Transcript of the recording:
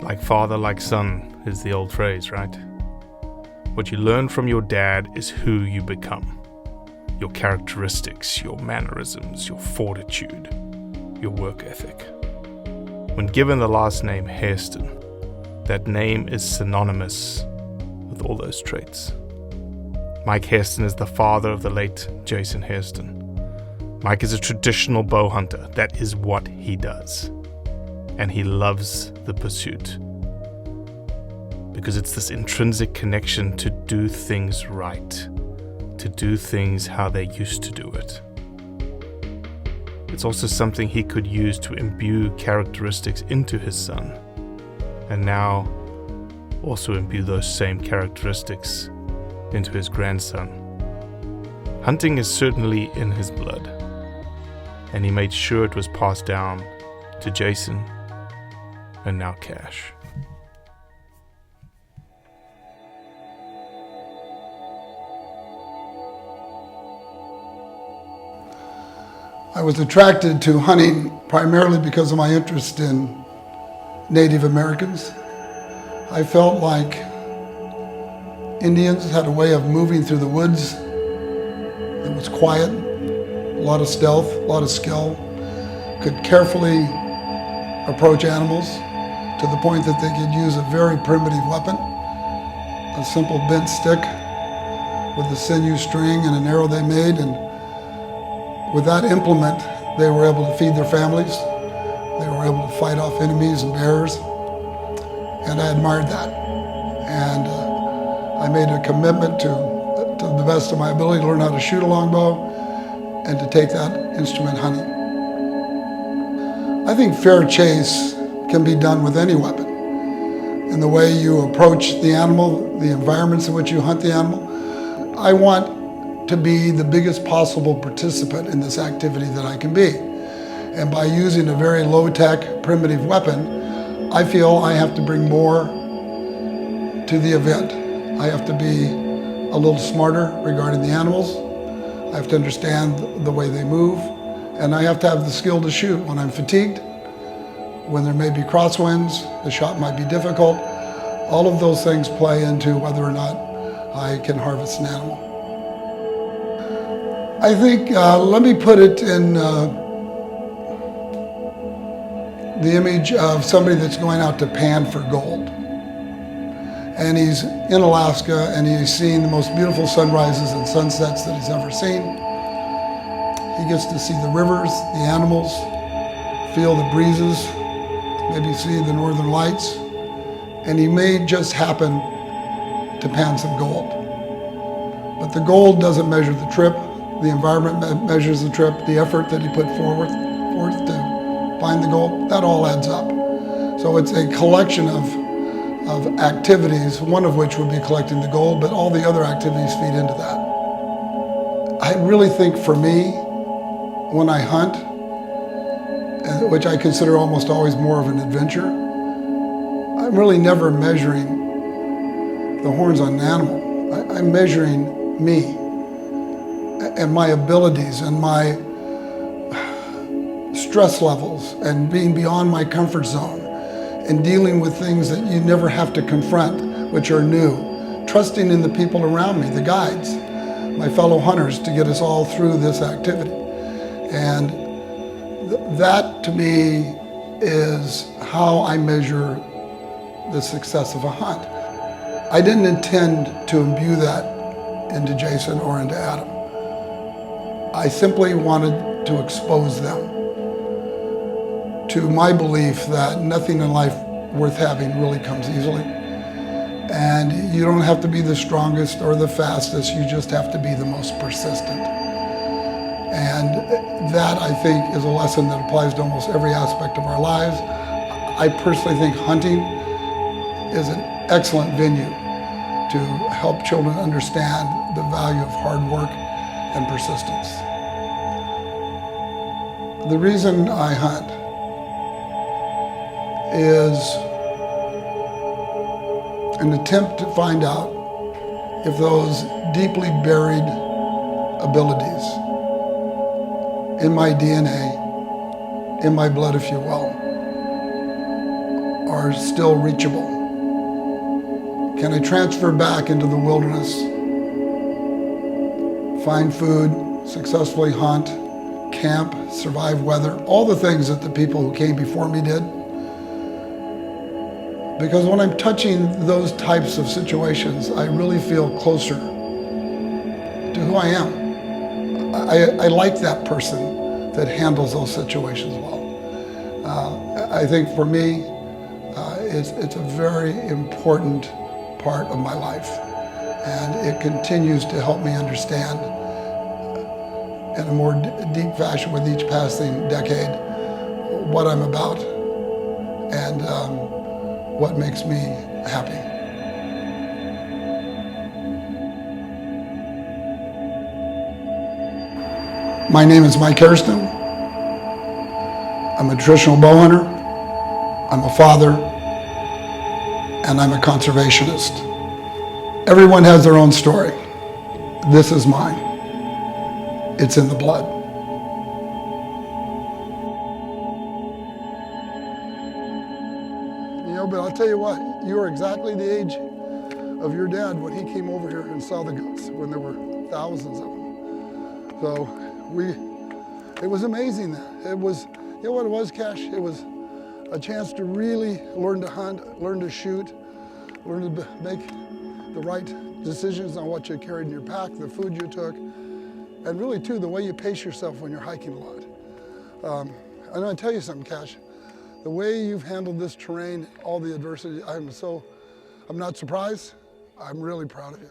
Like father, like son is the old phrase, right? What you learn from your dad is who you become. Your characteristics, your mannerisms, your fortitude, your work ethic. When given the last name Hairston, that name is synonymous with all those traits. Mike Hairston is the father of the late Jason Hairston. Mike is a traditional bow hunter. That is what he does. And he loves the pursuit. Because it's this intrinsic connection to do things right, to do things how they used to do it. It's also something he could use to imbue characteristics into his son, and now also imbue those same characteristics into his grandson. Hunting is certainly in his blood, and he made sure it was passed down to Jason and now Cash. I was attracted to hunting primarily because of my interest in Native Americans. I felt like Indians had a way of moving through the woods that was quiet, a lot of stealth, a lot of skill, could carefully approach animals to the point that they could use a very primitive weapon, a simple bent stick with a sinew string and an arrow they made, and with that implement, they were able to feed their families. They were able to fight off enemies and bears. And I admired that. And I made a commitment to the best of my ability to learn how to shoot a longbow and to take that instrument hunting. I think fair chase can be done with any weapon. In the way you approach the animal, the environments in which you hunt the animal. I want to be the biggest possible participant in this activity that I can be. And by using a very low-tech, primitive weapon, I feel I have to bring more to the event. I have to be a little smarter regarding the animals. I have to understand the way they move. And I have to have the skill to shoot when I'm fatigued, when there may be crosswinds, the shot might be difficult. All of those things play into whether or not I can harvest an animal. I think, let me put it in the image of somebody that's going out to pan for gold. And he's in Alaska and he's seeing the most beautiful sunrises and sunsets that he's ever seen. He gets to see the rivers, the animals, feel the breezes, maybe see the northern lights. And he may just happen to pan some gold. But the gold doesn't measure the trip. The environment measures the trip, the effort that he put forth to find the gold, that all adds up. So it's a collection of activities, one of which would be collecting the gold, but all the other activities feed into that. I really think for me, when I hunt, which I consider almost always more of an adventure, I'm really never measuring the horns on an animal. I'm measuring me and my abilities and my stress levels and being beyond my comfort zone and dealing with things that you never have to confront, which are new. Trusting in the people around me, the guides, my fellow hunters, to get us all through this activity. And that to me is how I measure the success of a hunt. I didn't intend to imbue that into Jason or into Adam. I simply wanted to expose them to my belief that nothing in life worth having really comes easily. And you don't have to be the strongest or the fastest, you just have to be the most persistent. And that, I think, is a lesson that applies to almost every aspect of our lives. I personally think hunting is an excellent venue to help children understand the value of hard work and persistence. The reason I hunt is an attempt to find out if those deeply buried abilities in my DNA, in my blood, if you will, are still reachable? Can I transfer back into the wilderness, find food, successfully hunt, camp, survive weather, all the things that the people who came before me did? Because when I'm touching those types of situations, I really feel closer to who I am. I like that person that handles those situations well. I think for me, it's a very important part of my life, and it continues to help me understand in a more deep fashion with each passing decade what I'm about and what makes me happy. My name is Mike Hairston. I'm a traditional bow hunter, I'm a father, and I'm a conservationist. Everyone has their own story. This is mine. It's in the blood. You know, but I'll tell you what, you were exactly the age of your dad when he came over here and saw the goats, when there were thousands of them. So it was amazing then. It was, you know what it was, Cash? It was a chance to really learn to hunt, learn to shoot, learn to make the right decisions on what you carried in your pack, the food you took, and really too, the way you pace yourself when you're hiking a lot. I'm gonna tell you something, Cash. The way you've handled this terrain, all the adversity, I'm not surprised. I'm really proud of you.